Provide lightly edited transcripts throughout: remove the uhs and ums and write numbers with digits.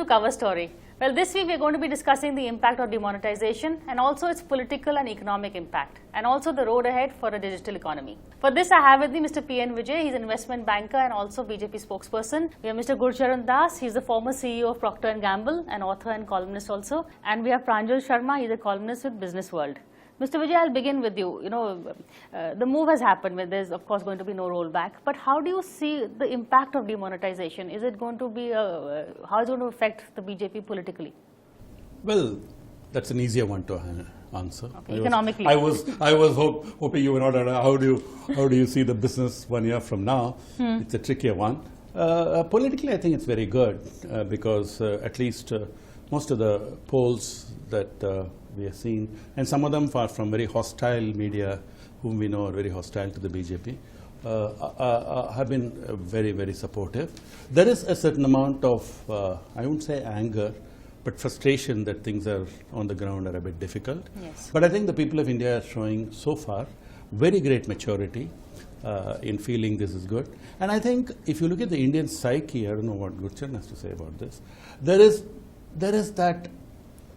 cover story. Well, this week we're going to be discussing the impact of demonetization and also its political and economic impact, and also the road ahead for a digital economy. For this, I have with me Mr. Vijay. He's an investment banker and also BJP spokesperson. We have Mr. Gurcharan. He's the former CEO of Procter & Gamble, an author and columnist also. And we have Pranjal Sharma. He's a columnist with Business World. Mr. Vijay, I'll begin with you. The move has happened where there's, of course, going to be no rollback. But how do you see the impact of demonetization? Is it going to be, how is it going to affect the BJP politically? Well, that's an easier one to answer. Okay, economically. I was hoping you were not, how do you see the business 1 year from now? It's a trickier one. Politically, I think it's very good because at least most of the polls that we have seen, and some of them are from very hostile media, whom we know are very hostile to the BJP, have been very, very supportive. There is a certain amount of, I wouldn't say anger, but frustration that things are on the ground are a bit difficult. Yes. But I think the people of India are showing so far very great maturity in feeling this is good. And I think if you look at the Indian psyche, I don't know what Gurcharan has to say about this, there is that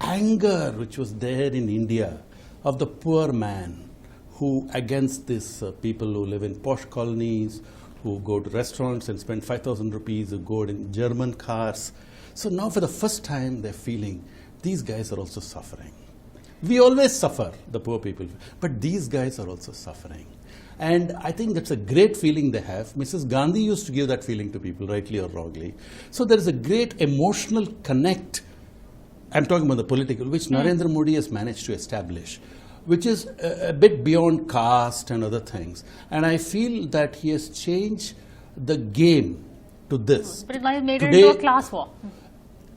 anger which was there in India of the poor man who against this people who live in posh colonies, who go to restaurants and spend 5,000 rupees, who go in German cars. So now for the first time they're feeling these guys are also suffering. We always suffer, the poor people, but these guys are also suffering. And I think that's a great feeling they have. Mrs. Gandhi used to give that feeling to people, rightly or wrongly. So there is a great emotional connect. I'm talking about the political, which Narendra Modi has managed to establish, which is a bit beyond caste and other things. And I feel that he has changed the game to this. But it might have made it into a class war.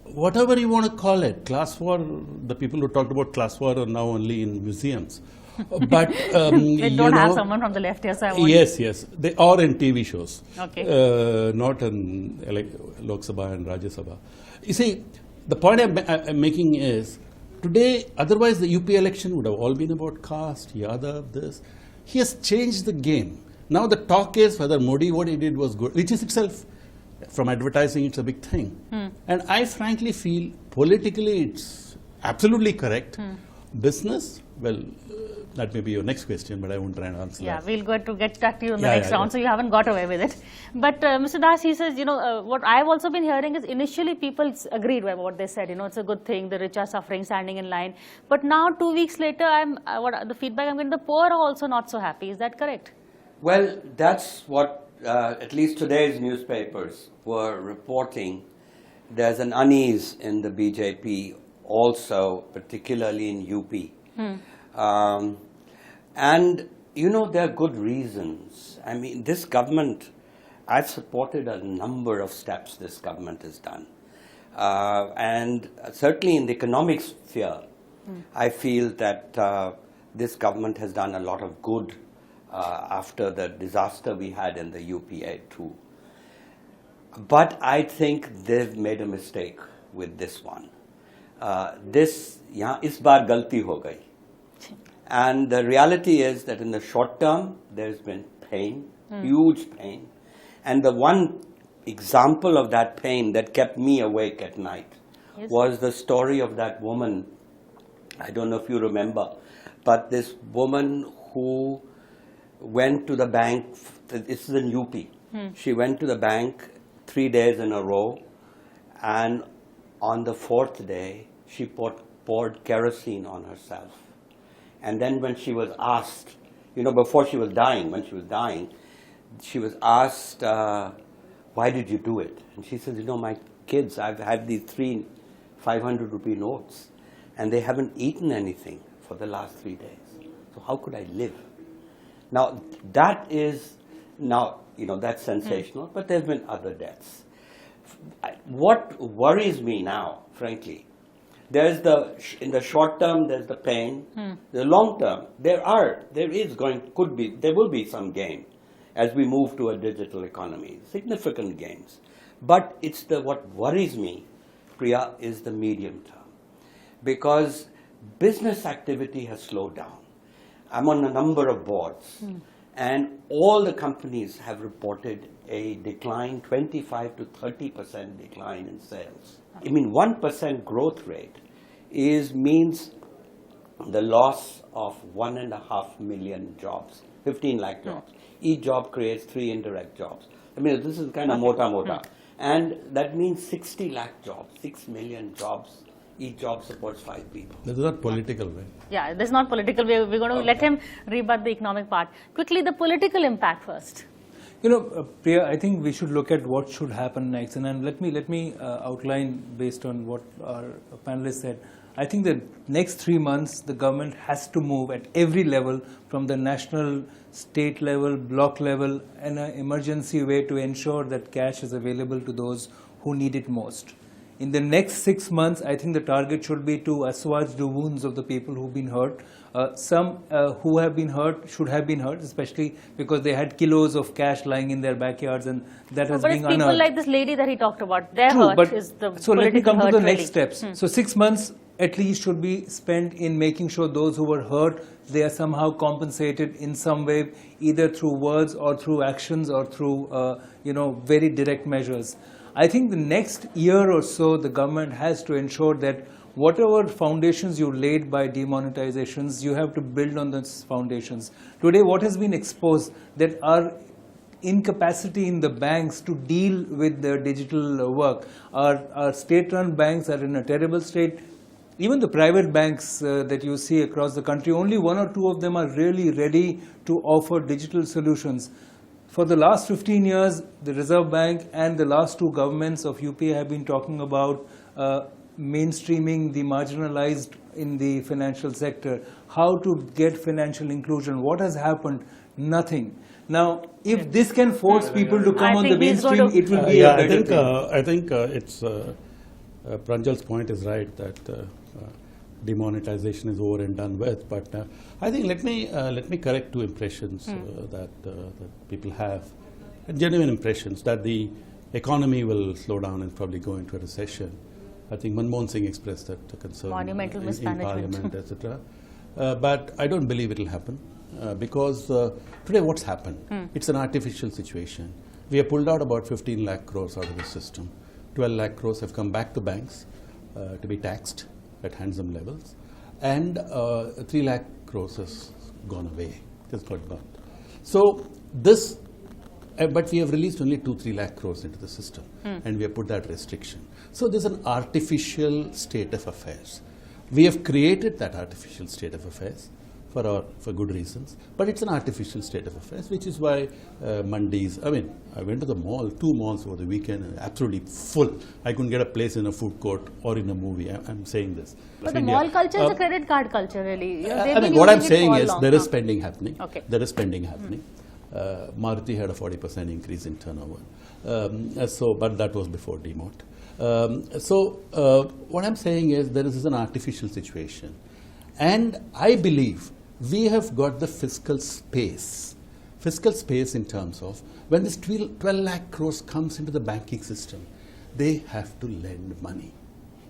Whatever you want to call it, class war, the people who talked about class war are now only in museums. But they don't have someone from the left here, so I want Yes, they are in TV shows. Okay. Not in Lok Sabha and Rajya Sabha. You see, the point I'm making is, today, otherwise the UP election would have all been about caste, Yadav, this. He has changed the game. Now the talk is whether Modi, what he did was good, which is itself, from advertising, it's a big thing. And I frankly feel politically it's absolutely correct. Business, well, that may be your next question, but I won't try and answer that. We'll get back to you in the next round, so you haven't got away with it. But Mr. Das, he says, what I've also been hearing is initially people agreed with what they said, it's a good thing, the rich are suffering, standing in line. But now 2 weeks later, the feedback I'm getting, the poor are also not so happy. Is that correct? Well, that's what at least today's newspapers were reporting. There's an unease in the BJP also, particularly in UP. And, there are good reasons. I mean, this government, I've supported a number of steps this government has done. And certainly in the economic sphere, I feel that this government has done a lot of good after the disaster we had in the UPA too. But I think they've made a mistake with this one. Is baar galti ho gayi. And the reality is that in the short term, there's been pain, huge pain. And the one example of that pain that kept me awake at night was the story of that woman. I don't know if you remember, but this woman who went to the bank, this is in UP, she went to the bank 3 days in a row, and on the 4th day, she poured kerosene on herself. And then when she was asked, before she was dying, when she was dying, she was asked, why did you do it? And she says, my kids, I've had these 3 500 rupee notes, and they haven't eaten anything for the last 3 days. So how could I live? Now, that is, that's sensational, but there's been other deaths. What worries me now, frankly, in the short term, there's the pain. The long term, there will be some gain as we move to a digital economy, significant gains. But what worries me, Priya, is the medium term, because business activity has slowed down. I'm on a number of boards, and all the companies have reported a decline, 25 to 30% decline in sales. I mean, 1% growth rate means the loss of 1.5 million jobs, 15 lakh jobs. Each job creates 3 indirect jobs. I mean, this is kind of mota. And that means 60 lakh jobs, 6 million jobs. Each job supports 5 people. This is not political, right? Yeah, this is not political. We're going to let him rebut the economic part. Quickly, the political impact first. You know, Priya, I think we should look at what should happen next, and then let me outline based on what our panelists said. I think the next 3 months, the government has to move at every level, from the national, state level, block level, in an emergency way to ensure that cash is available to those who need it most. In the next 6 months, I think the target should be to assuage the wounds of the people who've been hurt. Some who have been hurt should have been hurt, especially because they had kilos of cash lying in their backyards, and that has been unearthed. But it's people like this lady that he talked about, their True, hurt but is the so let me come to the next really. steps. So 6 months at least should be spent in making sure those who were hurt, they are somehow compensated in some way, either through words or through actions or through very direct measures. I think the next year or so, the government has to ensure that whatever foundations you laid by demonetizations, you have to build on those foundations. Today, what has been exposed, that our incapacity in the banks to deal with the digital work. Our state-run banks are in a terrible state. Even the private banks that you see across the country, only 1 or 2 of them are really ready to offer digital solutions. For the last 15 years, the Reserve Bank and the last 2 governments of UPA have been talking about mainstreaming the marginalized in the financial sector, how to get financial inclusion. What has happened? Nothing. Now, if this can force people to come on the mainstream, it will be a better thing. I think it's Pranjal's point is right that demonetization is over and done with. But I think let me correct 2 impressions that people have, genuine impressions that the economy will slow down and probably go into a recession. I think Manmohan Singh expressed that concern Monumental in mismanagement. Parliament, etc. But I don't believe it will happen because today what's happened? It's an artificial situation. We have pulled out about 15 lakh crores out of the system. 12 lakh crores have come back to banks to be taxed at handsome levels, and 3 lakh crores has gone away, just got burnt. So this, but we have released only 2-3 lakh crores into the system, and we have put that restriction. So there's an artificial state of affairs. We have created that artificial state of affairs for good reasons, but it's an artificial state of affairs, which is why mandis. I mean, I went to the mall, 2 malls over the weekend, absolutely full. I couldn't get a place in a food court or in a movie. I'm saying this. But the mall culture is a credit card culture, really. I mean, what I'm saying is there is spending happening. Okay. There is spending happening. Maruti had a 40% increase in turnover. But that was before demot. What I'm saying is there is an artificial situation, and I believe we have got the fiscal space in terms of when this 12 lakh crores comes into the banking system, they have to lend money.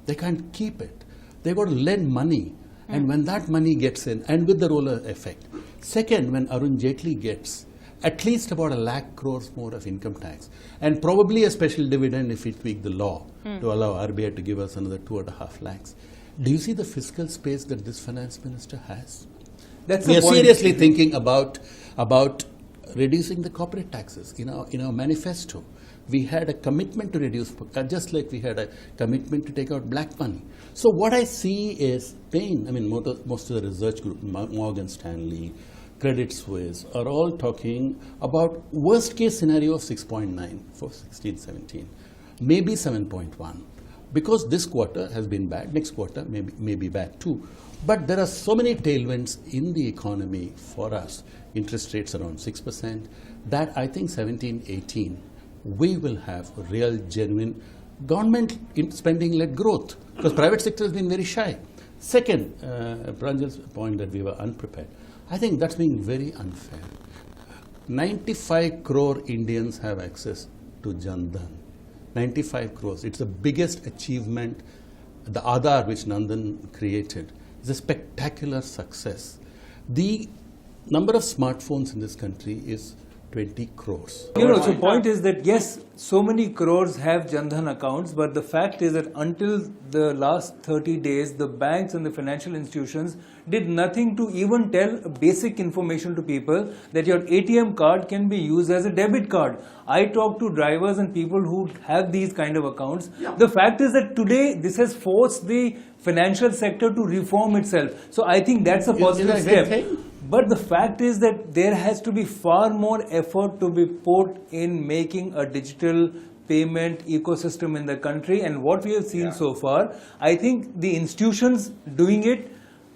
They can't keep it. They've got to lend money, and when that money gets in, and with the roller effect. Second, when Arun Jaitley gets at least about 1 lakh crores more of income tax, and probably a special dividend if we tweak the law to allow RBI to give us another 2.5 lakhs. Do you see the fiscal space that this finance minister has? We are seriously thinking about reducing the corporate taxes. In our manifesto, we had a commitment to reduce, just like we had a commitment to take out black money. So what I see is pain. I mean, most of the research group, Morgan Stanley, Credit Suisse, are all talking about worst case scenario of 6.9 for 16-17, maybe 7.1. Because this quarter has been bad, next quarter may be bad too. But there are so many tailwinds in the economy for us, interest rates around 6%, that I think 17-18, we will have a real, genuine government spending-led growth, because private sector has been very shy. Second, Pranjal's point that we were unprepared, I think that's being very unfair. 95 crore Indians have access to Jan Dhan. 95 crores. It's the biggest achievement. The Aadhaar which Nandan created is a spectacular success. The number of smartphones in this country is 20 crores. So point is that yes, so many crores have Jan-Dhan accounts, but the fact is that until the last 30 days, the banks and the financial institutions did nothing to even tell basic information to people that your ATM card can be used as a debit card. I talk to drivers and people who have these kind of accounts. Yeah. The fact is that today this has forced the financial sector to reform itself. So I think that's a positive step. But the fact is that there has to be far more effort to be put in making a digital payment ecosystem in the country, and what we have seen so far, I think the institutions doing it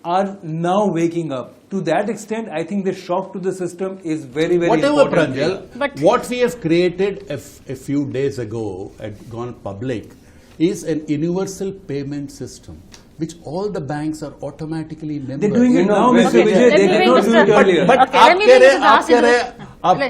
are now waking up. To that extent, I think the shock to the system is very, very important. Pranjal, but what we have created a few days ago and gone public is an universal payment system, which all the banks are automatically members. They're doing it now, Mr. Vijay. They did not do it earlier. But आप कह रहे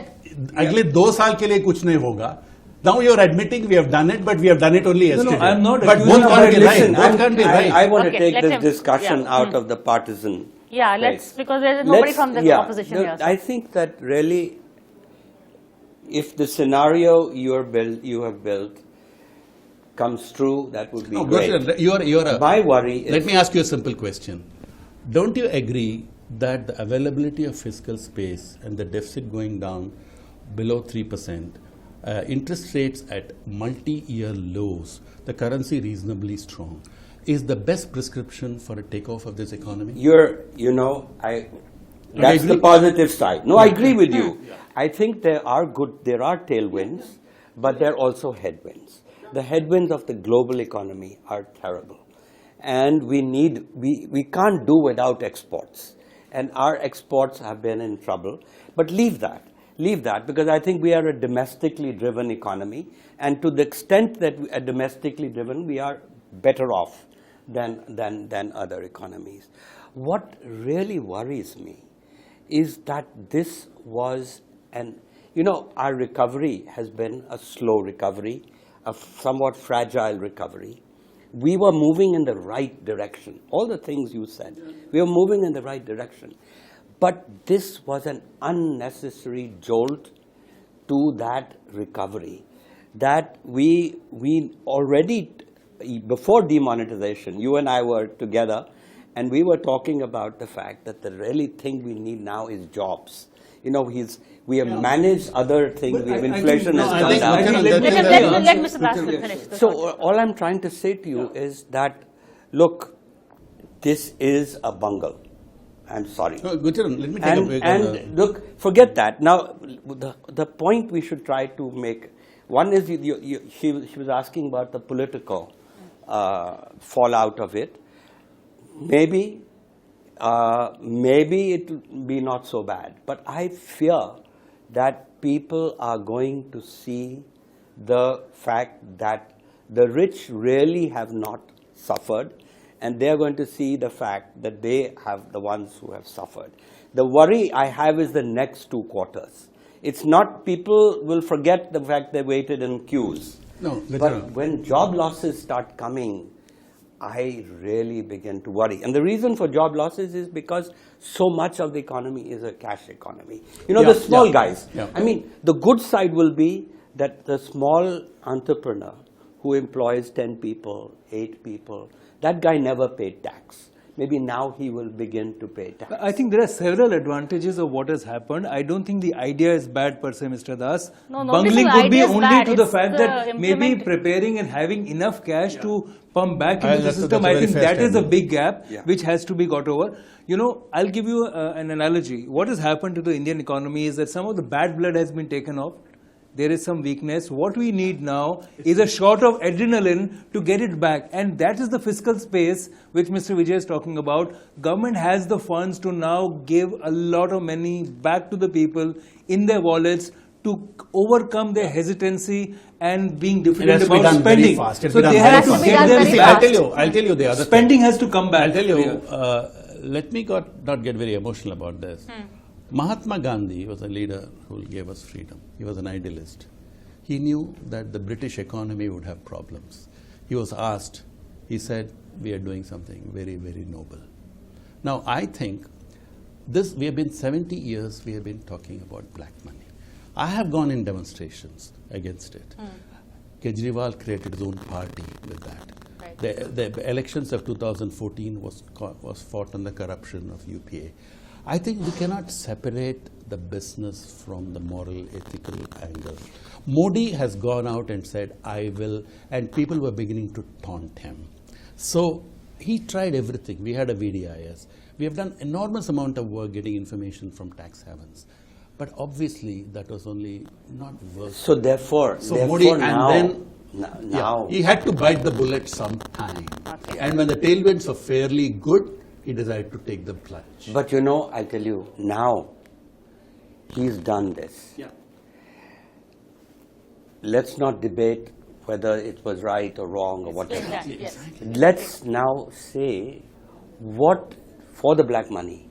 अगले 2 साल के लिए कुछ नहीं होगा. Now you are admitting we have done it, but we have done it only yesterday. No, I am not. But both can't be right. Both can't be right. I want to take this discussion out of the partisan. Yeah, let's, because there is nobody from the opposition here. I think that really, if the scenario you have built comes true, that would be great. My worry is... Let me ask you a simple question. Don't you agree that the availability of fiscal space and the deficit going down below 3%, interest rates at multi-year lows, the currency reasonably strong, is the best prescription for a takeoff of this economy? That's the positive side. No, I agree with you. I think there are tailwinds, but there are also headwinds. The headwinds of the global economy are terrible, and we can't do without exports, and our exports have been in trouble. But leave that, because I think we are a domestically driven economy, and to the extent that we are domestically driven, we are better off than other economies. What really worries me is that this was our recovery has been a slow recovery, a somewhat fragile recovery. We were moving in the right direction. All the things you said, we were moving in the right direction. But this was an unnecessary jolt to that recovery that we already, before demonetization, you and I were together, and we were talking about the fact that the really thing we need now is jobs. We have managed other things. We have inflation has come down. Let Mr. Das finish. So all I'm trying to say to you is that, look, this is a bungle. I'm sorry. Gurcharan, let me take a break. And look, forget that. Now, the point we should try to make, one is she was asking about the political fallout of it. Maybe it will be not so bad, but I fear that people are going to see the fact that the rich really have not suffered, and they are going to see the fact that they have the ones who have suffered. The worry I have is the next 2 quarters. It's not people will forget the fact they waited in queues. No, but when job losses start coming, I really begin to worry. And the reason for job losses is because so much of the economy is a cash economy. The small guys. Yeah. I mean, the good side will be that the small entrepreneur who employs 10 people, 8 people, that guy never paid tax. Maybe now he will begin to pay tax. I think there are several advantages of what has happened. I don't think the idea is bad per se, Mr. Das. Bungling could be only to the fact that maybe preparing and having enough cash to pump back into the system. I think that is a big gap which has to be got over. I'll give you an analogy. What has happened to the Indian economy is that some of the bad blood has been taken off. There is some weakness. What we need now is a shot of adrenaline to get it back, and that is the fiscal space which Mr. Vijay is talking about. Government has the funds to now give a lot of money back to the people in their wallets to overcome their hesitancy and being diffident about spending. So they have to get them back. I'll tell you the other spending has to come back. I'll tell you, let me not get very emotional about this. Mahatma Gandhi was a leader who gave us freedom. He was an idealist. He knew that the British economy would have problems. He was asked, he said, we are doing something very, very noble. Now, I think we have been 70 years, we have been talking about black money. I have gone in demonstrations against it. Kejriwal created his own party with that. Right. The elections of 2014 was fought on the corruption of UPA. I think we cannot separate the business from the moral, ethical angle. Modi has gone out and said, I will, and people were beginning to taunt him. So he tried everything. We had a VDIS. We have done enormous amount of work getting information from tax havens. But obviously that was only not working. So therefore Modi, now, and then now he had to bite the bullet sometime. Okay. And when the tailwinds are fairly good, he decided to take the plunge. but you know, I tell you, now he's done this. Yeah. Let's not debate whether it was right or wrong or whatever. Exactly. Yes. Let's now say what for the black money.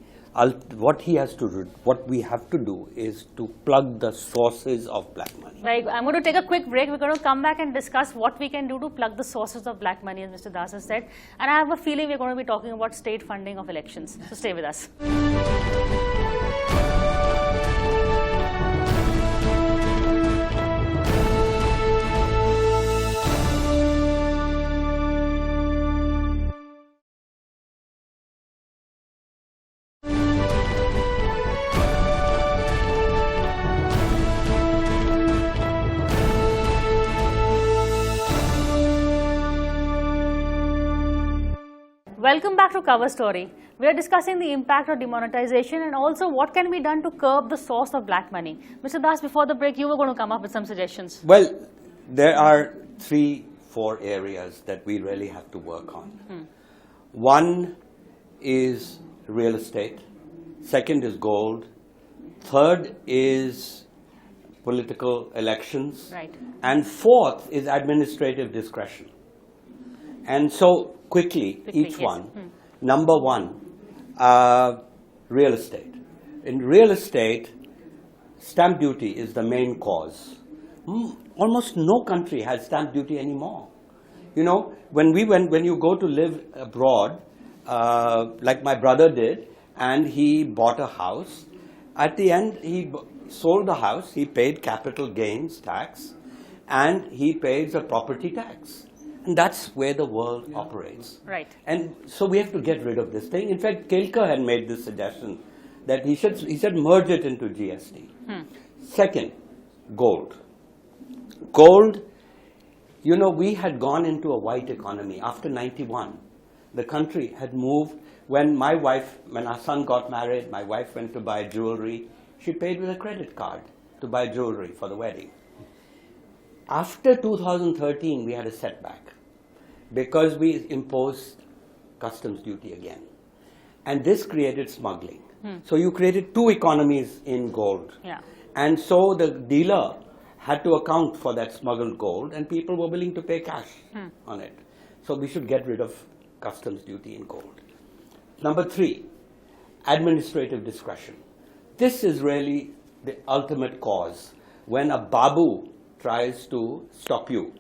What we have to do is to plug the sources of black money. Right. I'm going to take a quick break. We're going to come back and discuss what we can do to plug the sources of black money, as Mr. Das has said. And I have a feeling we're going to be talking about state funding of elections. So stay with us. Welcome back to Cover Story. We are discussing the impact of demonetization and also what can be done to curb the source of black money. Mr. Das, before the break, you were going to come up with some suggestions. Well, there are 3-4 areas that we really have to work on. One is real estate. Second is gold. Third is political elections. Right. And fourth is administrative discretion. And so, quickly each yes. one. Number one, real estate. In real estate, stamp duty is the main cause. Almost no country has stamp duty anymore. You know, when you go to live abroad, like my brother did, and he bought a house, at the end he sold the house, he paid capital gains tax, and he pays a property tax. And that's where the world operates. Right. And so we have to get rid of this thing. In fact, Kelkar had made this suggestion that he should merge it into GST. Second, gold. Gold, you know, we had gone into a white economy after 91. The country had moved. When our son got married, my wife went to buy jewelry. She paid with a credit card to buy jewelry for the wedding. After 2013, we had a setback because we imposed customs duty again. And this created smuggling. So you created two economies in gold. Yeah. And so the dealer had to account for that smuggled gold, and people were willing to pay cash on it. So we should get rid of customs duty in gold. Number 3, administrative discretion. This is really the ultimate cause when a babu tries to stop you.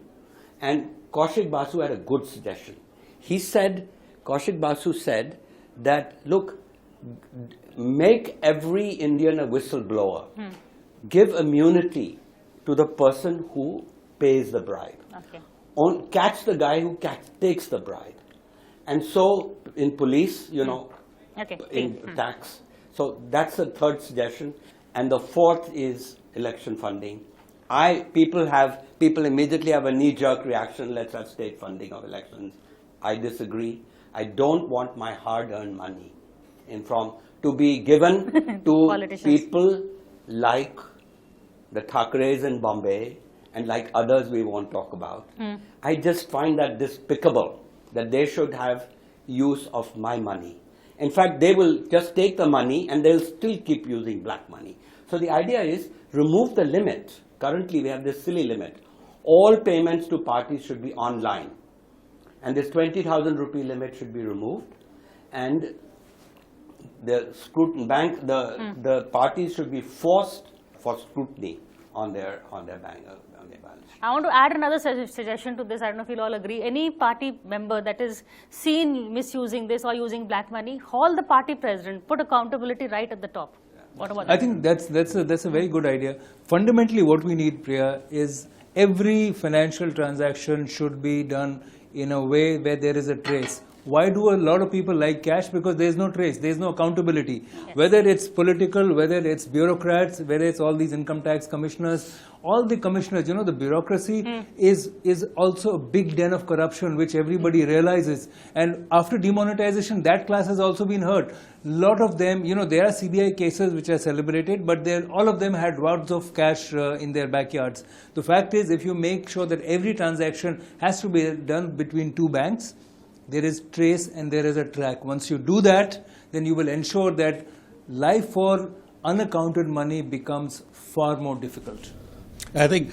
And Kaushik Basu had a good suggestion. Kaushik Basu said that, look, make every Indian a whistleblower. Give immunity to the person who pays the bribe. Okay. Catch the guy who takes the bribe. And so in police, you know, Okay. in tax. So that's the third suggestion. And the fourth is election funding. People immediately have a knee-jerk reaction, let's have state funding of elections. I disagree. I don't want my hard-earned money to be given to people like the Thakres in Bombay and like others we won't talk about. I just find that despicable that they should have use of my money. In fact, they will just take the money and they'll still keep using black money. So the idea is remove the limit. Currently we have this silly limit. All payments to parties should be online. And this 20,000 rupee limit should be removed. And the the parties should be forced for scrutiny on their balance sheet. I want to add another suggestion to this. I don't know if you'll all agree. Any party member that is seen misusing this or using black money, haul the party president, put accountability right at the top. What about I that? think that's a very good idea. Fundamentally, what we need, Priya, is every financial transaction should be done in a way where there is a trace. Why do a lot of people like cash? Because there is no trace, there is no accountability. Yes. Whether it's political, whether it's bureaucrats, whether it's all these income tax commissioners, all the commissioners, the bureaucracy is also a big den of corruption which everybody realizes. And after demonetization, that class has also been hurt. Lot of them, there are CBI cases which are celebrated, but all of them had wads of cash in their backyards. The fact is, if you make sure that every transaction has to be done between two banks, there is trace and there is a track. Once you do that, then you will ensure that life for unaccounted money becomes far more difficult. I think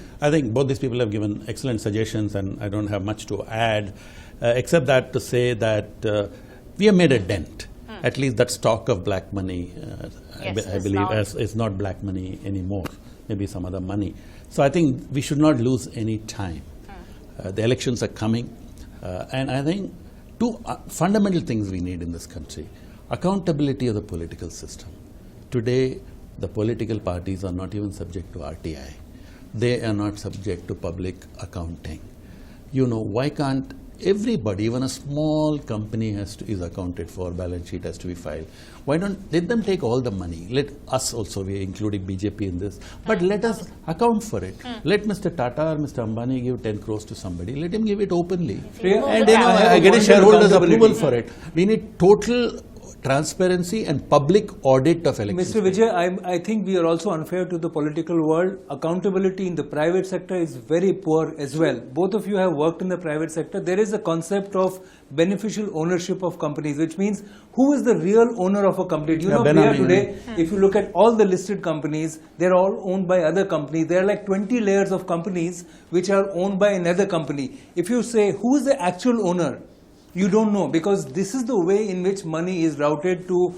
both these people have given excellent suggestions, and I don't have much to add, except that to say that we have made a dent. At least that stock of black money, Yes, I is believe, now- is not black money anymore. Maybe some other money. So I think we should not lose any time. The elections are coming, and I think two fundamental things we need in this country: accountability of the political system. Today, the political parties are not even subject to RTI. They are not subject to public accounting. Why can't everybody, even a small company is accounted for, balance sheet has to be filed. Why don't let them take all the money? Let us also, we are including BJP in this, but let us account for it. Let Mr. Tata or Mr. Ambani give 10 crores to somebody. Let him give it openly. Priya, And I get a want shareholders accountability. approval for it. We need total transparency and public audit of elections. Mr. Vijay, I think we are also unfair to the political world. Accountability in the private sector is very poor as well. Both of you have worked in the private sector. There is a concept of beneficial ownership of companies, which means who is the real owner of a company? Do you know, Priya, today, if you look at all the listed companies, they're all owned by other companies. There are like 20 layers of companies which are owned by another company. If you say who is the actual owner, you don't know, because this is the way in which money is routed to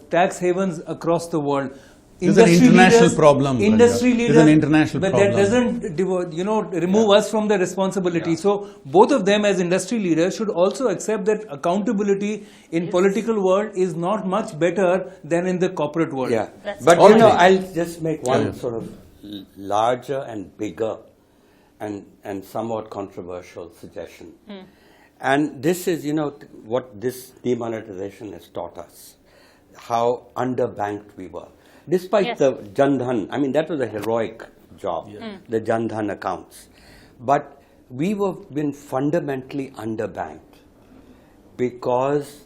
tax havens across the world. It's an international problem. Industry It's leaders, an international but problem. that doesn't, remove us from the responsibility. So both of them, as industry leaders, should also accept that accountability in political world is not much better than in the corporate world. Yeah, That's but all right. I'll just make one sort of larger and bigger and somewhat controversial suggestion. And this is, what this demonetization has taught us, how underbanked we were. Despite the Jan Dhan, I mean, that was a heroic job, the Jan Dhan accounts. But we were been fundamentally underbanked because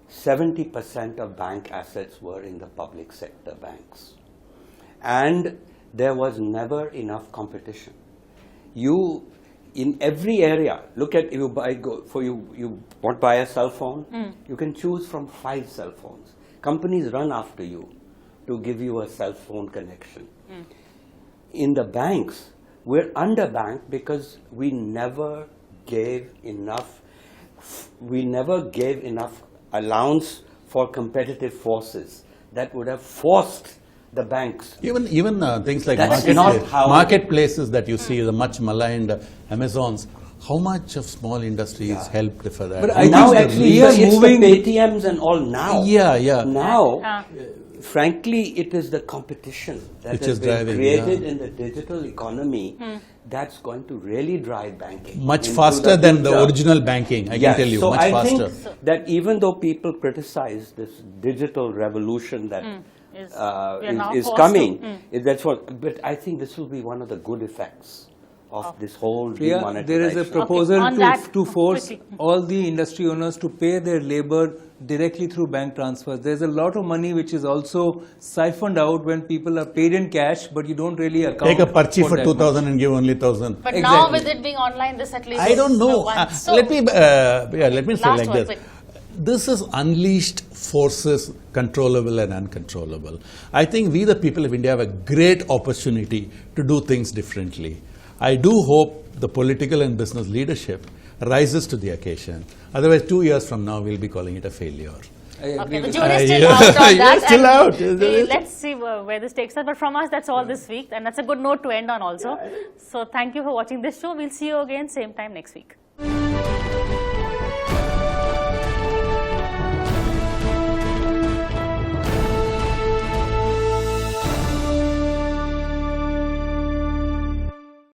70% of bank assets were in the public sector banks. And there was never enough competition. In every area, look at, you want to buy a cell phone, you can choose from 5 cell phones. Companies run after you to give you a cell phone connection. In the banks, we're underbanked because we never gave enough allowance for competitive forces that would have forced the banks. Even things like That's not how- marketplaces that you see, the much maligned Amazons, how much of small industries helped for that? But How I much Now the actually, we are it's moving- the Paytms and all now. Yeah. Now, frankly, it is the competition that Which has is been driving, created in the digital economy that's going to really drive banking. much into faster the than the future. original banking, I can tell you, so much I faster. think that even though people criticize this digital revolution that we are now is forced coming, to- that's what. But I think this will be one of the good effects of this whole Priya, demonetization. there is a proposal on that, to force quickly. all the industry owners to pay their labor directly through bank transfers. There's a lot of money which is also siphoned out when people are paid in cash, but you don't really account. Take a parchi for that 2,000 and give only 1,000. But now Exactly. with it being online, this at least I don't is know. one. So, Let me say last like one, this. quick. This is unleashed forces, controllable and uncontrollable. I think we, the people of India, have a great opportunity to do things differently. I do hope the political and business leadership rises to the occasion. Otherwise, 2 years from now, we'll be calling it a failure. I agree Okay, the with jury is Yeah. still out on Yeah, that. still and out. Let's see where this takes us. But from us, that's all this week. And that's a good note to end on also. So thank you for watching this show. We'll see you again same time next week.